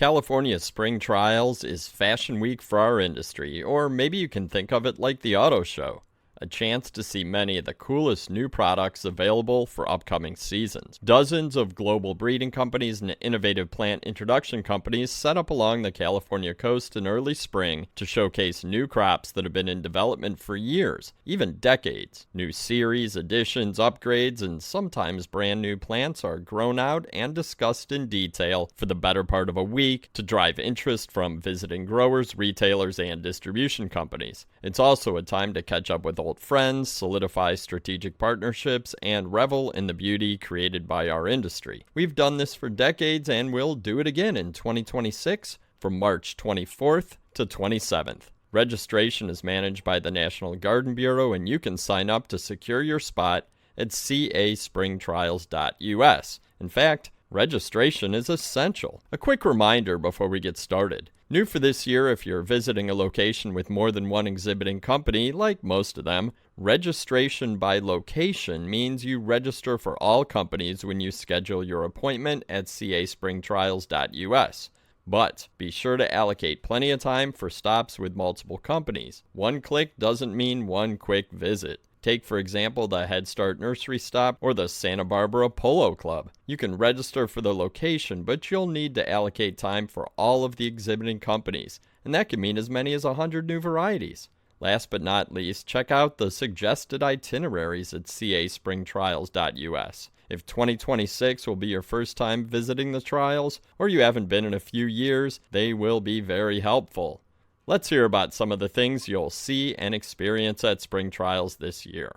California Spring Trials is Fashion Week for our industry, or maybe you can think of it like the auto show, a chance to see many of the coolest new products available for upcoming seasons. Dozens of global breeding companies and innovative plant introduction companies set up along the California coast in early spring to showcase new crops that have been in development for years, even decades. New series, additions, upgrades, and sometimes brand new plants are grown out and discussed in detail for the better part of a week to drive interest from visiting growers, retailers, and distribution companies. It's also a time to catch up with old friends, solidify strategic partnerships, and revel in the beauty created by our industry. We've done this for decades and we'll do it again in 2026 from March 24th to 27th. Registration is managed by the National Garden Bureau, and you can sign up to secure your spot at caspringtrials.us. In fact, registration is essential. A quick reminder before we get started. New for this year, if you're visiting a location with more than one exhibiting company, like most of them, registration by location means you register for all companies when you schedule your appointment at caspringtrials.us. But be sure to allocate plenty of time for stops with multiple companies. One click doesn't mean one quick visit. Take, for example, the Head Start Nursery Stop or the Santa Barbara Polo Club. You can register for the location, but you'll need to allocate time for all of the exhibiting companies, and that can mean as many as 100 new varieties. Last but not least, check out the suggested itineraries at caspringtrials.us. If 2026 will be your first time visiting the trials, or you haven't been in a few years, they will be very helpful. Let's hear about some of the things you'll see and experience at Spring Trials this year.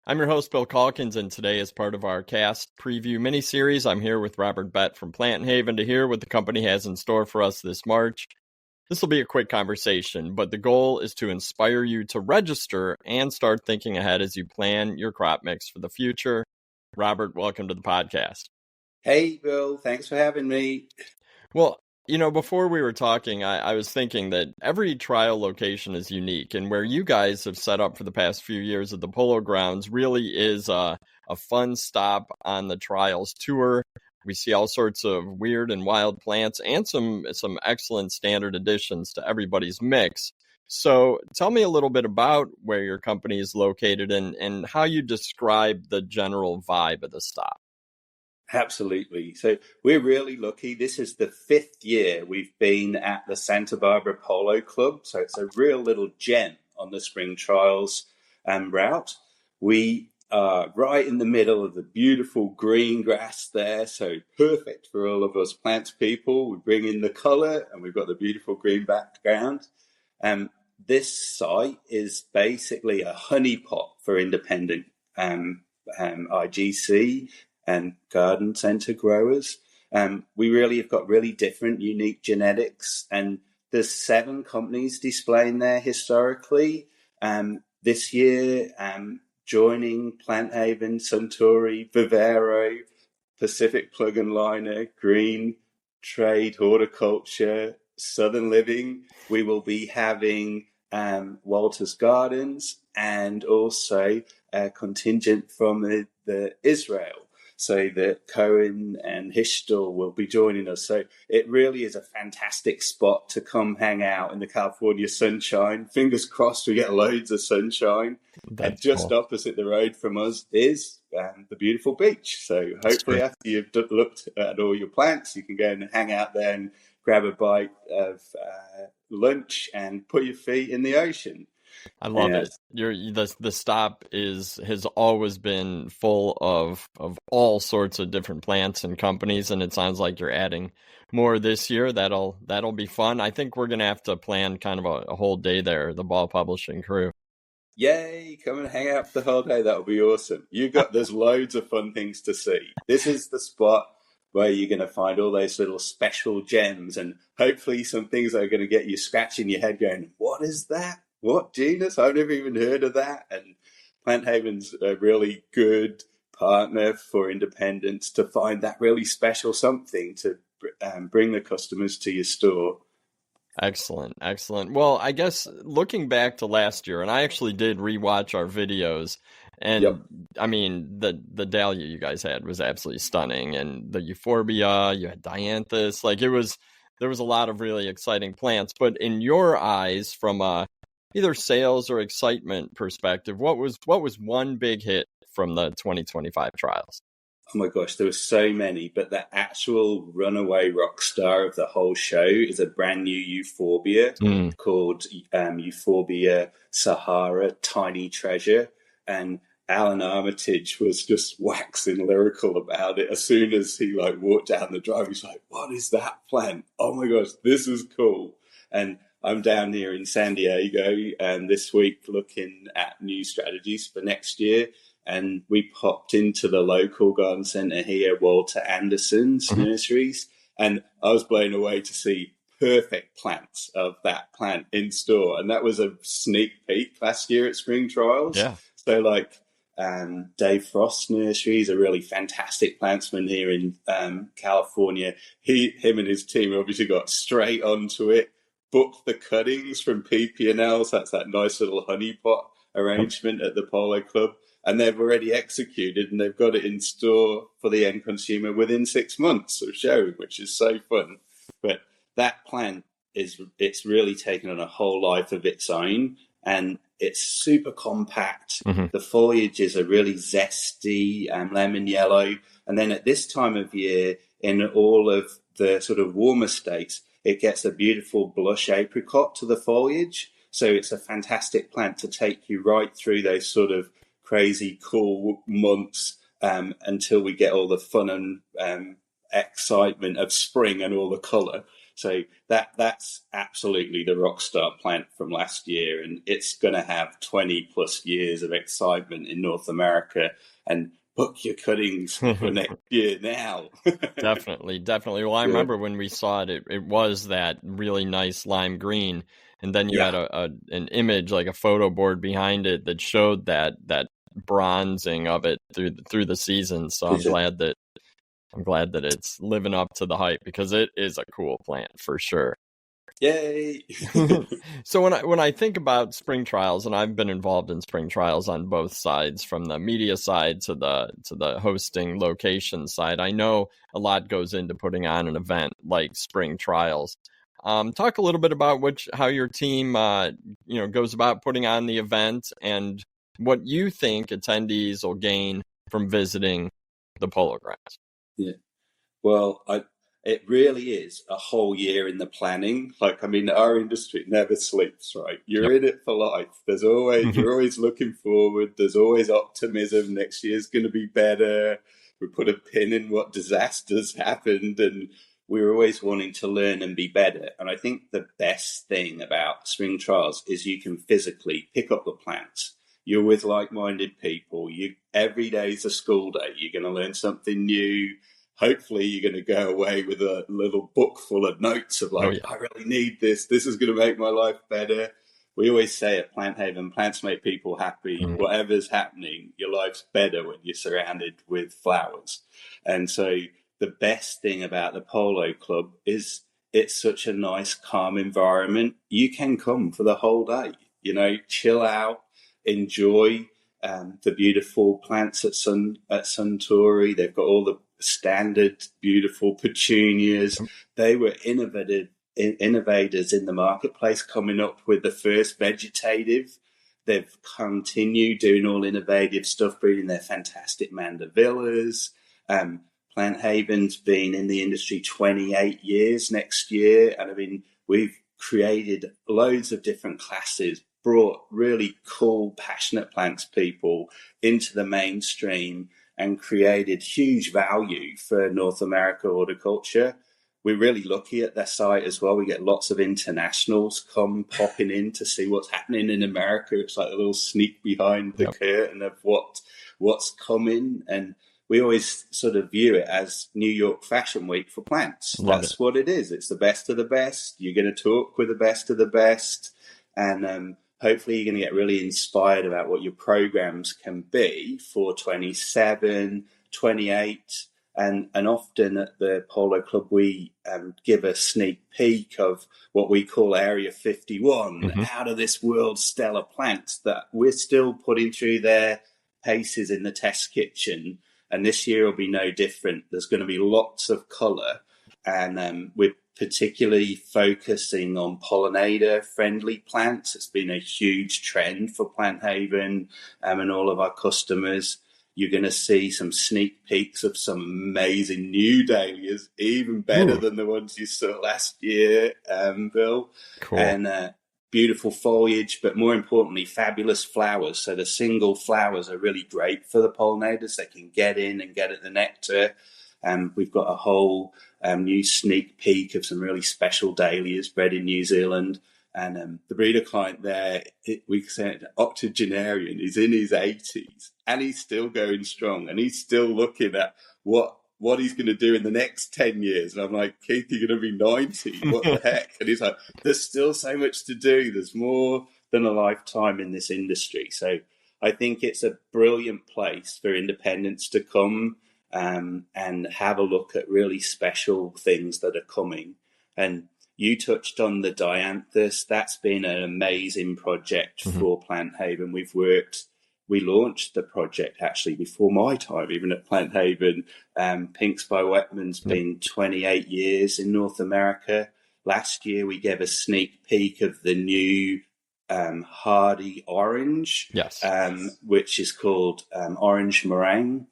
I'm your host, Bill Calkins, and today, as part of our cast preview mini-series, I'm here with Robert Bett from PlantHaven to hear what the company has in store for us this March. This will be a quick conversation, but the goal is to inspire you to register and start thinking ahead as you plan your crop mix for the future. Robert, welcome to the podcast. Hey, Bill. Thanks for having me. Well, before we were talking, I was thinking that every trial location is unique, and where you guys have set up for the past few years at the Polo Grounds really is a fun stop on the trials tour. We see all sorts of weird and wild plants and some excellent standard additions to everybody's mix. So tell me a little bit about where your company is located and how you describe the general vibe of the stop. Absolutely. So we're really lucky. This is the 5th year we've been at the Santa Barbara Polo Club. So it's a real little gem on the Spring Trials route. We are right in the middle of the beautiful green grass there. So perfect for all of us plant people. We bring in the color and we've got the beautiful green background. This site is basically a honeypot for independent IGC and garden centre growers. We really have got really different, unique genetics, and there's 7 companies displaying there historically. This year, joining PlantHaven, Suntory, Vivero, Pacific Plug and Liner, Green Trade, Horticulture, Southern Living. We will be having Walter's Gardens and also a contingent from the Israel. So that Cohen and Hishtel will be joining us. So it really is a fantastic spot to come hang out in the California sunshine. Fingers crossed we get loads of sunshine. And just cool. Opposite the road from us is the beautiful beach. So hopefully after you've looked at all your plants, you can go and hang out there and grab a bite of lunch and put your feet in the ocean. I love it. The stop has always been full of all sorts of different plants and companies, and it sounds like you're adding more this year. That'll be fun. I think we're gonna have to plan kind of a whole day there, the Ball Publishing crew. Yay, come and hang out for the whole day. That'll be awesome. There's loads of fun things to see. This is the spot where you're going to find all those little special gems and hopefully some things that are going to get you scratching your head going, what is that? What genus? I've never even heard of that. And PlantHaven's a really good partner for independents to find that really special something to bring the customers to your store. Excellent. Well, I guess looking back to last year, and I actually did rewatch our videos, and yep. I mean, the dahlia you guys had was absolutely stunning, and the euphorbia, you had dianthus, like it was there was a lot of really exciting plants. But in your eyes, from either sales or excitement perspective, what was one big hit from the 2025 trials? Oh my gosh, there were so many, but the actual runaway rock star of the whole show is a brand new euphorbia called Euphorbia Sahara Tiny Treasure. And Alan Armitage was just waxing lyrical about it. As soon as he walked down the drive, he's like, "What is that plant? Oh my gosh, this is cool." And I'm down here in San Diego this week looking at new strategies for next year. And we popped into the local garden centre here, Walter Anderson's nurseries, and I was blown away to see perfect plants of that plant in store. And that was a sneak peek last year at spring trials. Yeah. So Dave Frost's nursery is a really fantastic plantsman here in California. Him and his team obviously got straight onto it, booked the cuttings from PP&L's. That's that nice little honey pot arrangement at the Polo Club. And they've already executed, and they've got it in store for the end consumer within 6 months of showing, which is so fun. But that plant it's really taken on a whole life of its own, and it's super compact. The foliages are really zesty and lemon yellow. And then at this time of year, in all of the sort of warmer states, it gets a beautiful blush apricot to the foliage. So it's a fantastic plant to take you right through those sort of crazy cool months until we get all the fun and excitement of spring and all the colour. So that's absolutely the rockstar plant from last year, and it's going to have 20 plus years of excitement in North America. And book your cuttings for next year now. Definitely. Well, I remember when we saw it, it was that really nice lime green, and then you had an image, like a photo board behind it that showed that bronzing of it through the season. So I'm glad that it's living up to the hype, because it is a cool plant for sure. Yay! So when I think about spring trials, and I've been involved in spring trials on both sides, from the media side to the hosting location side, I know a lot goes into putting on an event like spring trials. Talk a little bit about how your team goes about putting on the event, and what you think attendees will gain from visiting the polo grounds. Yeah. Well, it really is a whole year in the planning. Our industry never sleeps, right? You're in it for life. You're always looking forward. There's always optimism. Next year's going to be better. We put a pin in what disasters happened, and we're always wanting to learn and be better. And I think the best thing about spring trials is you can physically pick up the plants. You're with like-minded people. Every day's a school day. You're going to learn something new. Hopefully you're going to go away with a little book full of notes of I really need this. This is going to make my life better. We always say at PlantHaven, plants make people happy. Whatever's happening, your life's better when you're surrounded with flowers. And so the best thing about the Polo Club is it's such a nice, calm environment. You can come for the whole day, chill out, enjoy the beautiful plants at Suntory. They've got all the standard beautiful petunias. They were innovators in the marketplace, coming up with the first vegetative. They've continued doing all innovative stuff, breeding their fantastic mandavillas. PlantHaven's been in the industry 28 years next year, and we've created loads of different classes, brought really cool, passionate plants people into the mainstream, and created huge value for North America horticulture. We're really lucky at their site as well. We get lots of internationals popping in to see what's happening in America. It's like a little sneak behind the curtain of what's coming. And we always sort of view it as New York Fashion Week for plants. That's what it is. It's the best of the best. You're going to talk with the best of the best. And hopefully you're going to get really inspired about what your programs can be for 27, 28. And often at the Polo Club, we give a sneak peek of what we call Area 51, out of this world stellar plants that we're still putting through their paces in the test kitchen. And this year will be no different. There's going to be lots of colour, and we're particularly focusing on pollinator-friendly plants. It's been a huge trend for PlantHaven and all of our customers. You're going to see some sneak peeks of some amazing new dahlias, even better than the ones you saw last year, Bill. Cool. And beautiful foliage, but more importantly, fabulous flowers. So the single flowers are really great for the pollinators. They can get in and get at the nectar. We've got a whole new sneak peek of some really special dahlias bred in New Zealand. And the breeder client there, we said octogenarian, is in his 80s and he's still going strong and he's still looking at what he's going to do in the next 10 years. And I'm like, Keith, you're going to be 90. What the heck? And he's like, there's still so much to do. There's more than a lifetime in this industry. So I think it's a brilliant place for independents to come and have a look at really special things that are coming. And you touched on the dianthus. That's been an amazing project for PlantHaven. We launched the project actually before my time, even at PlantHaven. Pinks by Wetman's been 28 years in North America. Last year, we gave a sneak peek of the new hardy orange, which is called orange meringue,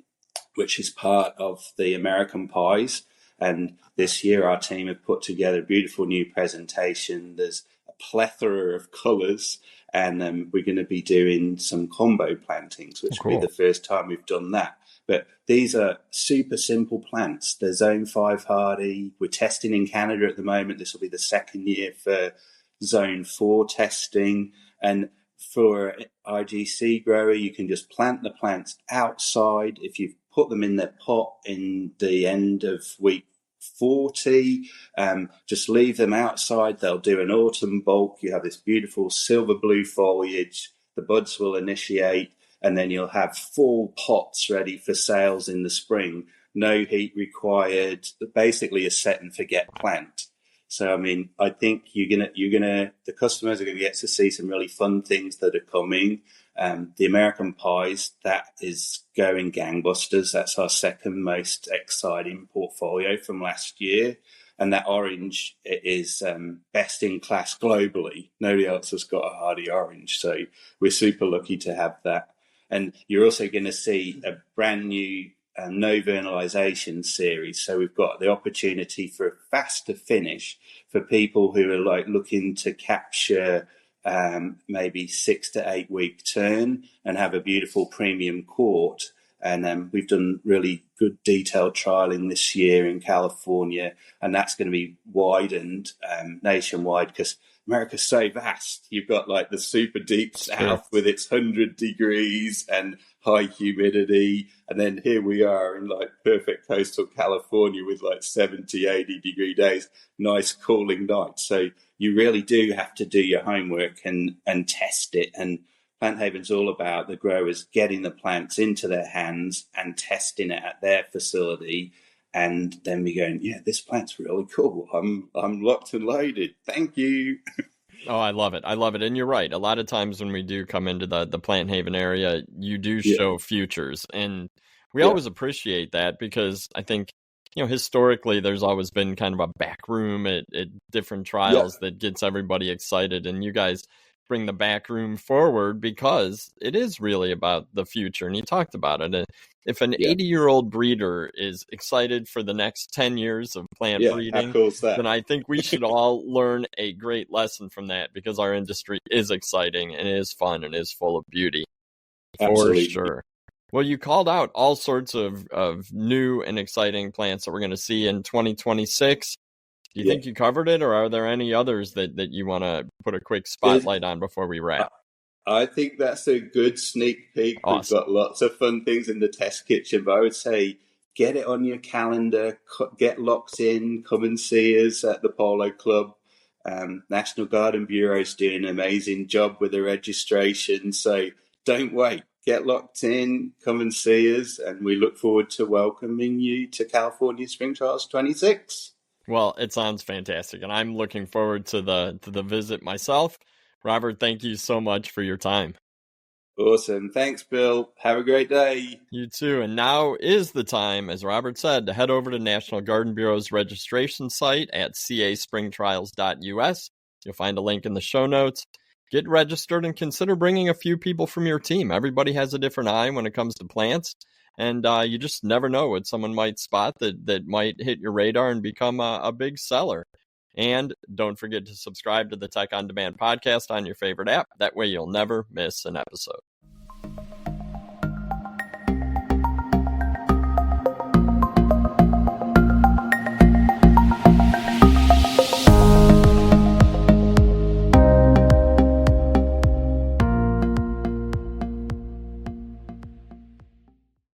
which is part of the American pies. And this year, our team have put together a beautiful new presentation. There's a plethora of colours, and we're going to be doing some combo plantings, which will be the first time we've done that. But these are super simple plants. They're Zone 5 hardy. We're testing in Canada at the moment. This will be the second year for Zone 4 testing. And for an IGC grower, you can just plant the plants outside. If you've put them in their pot in the end of week 40, just leave them outside. They'll do an autumn bulk. You have this beautiful silver blue foliage. The buds will initiate, and then you'll have full pots ready for sales in the spring. No heat required. Basically a set and forget plant. So, I mean, I think the customers are going to get to see some really fun things that are coming. The American pies, that is going gangbusters. That's our second most exciting portfolio from last year. And that orange is best in class globally. Nobody else has got a hardy orange. So we're super lucky to have that. And you're also going to see a brand new no vernalization series. So we've got the opportunity for a faster finish for people who are like looking to capture maybe 6 to 8 week turn and have a beautiful premium quart. And we've done really good detailed trialing this year in California, and that's going to be widened nationwide because America's so vast. You've got like the super deep south with its 100 degrees and high humidity. And then here we are in like perfect coastal California with like 70, 80 degree days, nice cooling nights. So you really do have to do your homework and test it. And PlantHaven's all about the growers getting the plants into their hands and testing it at their facility. And then we going, yeah, this plant's really cool. I'm locked and loaded. Thank you. Oh, I love it. I love it. And you're right. A lot of times when we do come into the PlantHaven area, you do show futures. And we always appreciate that because I think, historically, there's always been kind of a back room at different trials that gets everybody excited. And you guys bring the back room forward because it is really about the future. And you talked about it. And if an 80-year-old breeder is excited for the next 10 years of plant breeding, then I think we should all learn a great lesson from that because our industry is exciting and is fun and is full of beauty. Absolutely. For sure. Well, you called out all sorts of new and exciting plants that we're going to see in 2026. Do you think you covered it, or are there any others that you want to put a quick spotlight on before we wrap? I think that's a good sneak peek. Awesome. We've got lots of fun things in the test kitchen, but I would say get it on your calendar, get locked in, come and see us at the Polo Club. National Garden Bureau is doing an amazing job with the registration, so don't wait. Get locked in, come and see us, and we look forward to welcoming you to California Spring Trials 26. Well, it sounds fantastic, and I'm looking forward to the visit myself. Robert, thank you so much for your time. Awesome. Thanks, Bill. Have a great day. You too. And now is the time, as Robert said, to head over to National Garden Bureau's registration site at caspringtrials.us. You'll find a link in the show notes. Get registered and consider bringing a few people from your team. Everybody has a different eye when it comes to plants, and you just never know what someone might spot that might hit your radar and become a big seller. And don't forget to subscribe to the Tech on Demand podcast on your favorite app. That way you'll never miss an episode.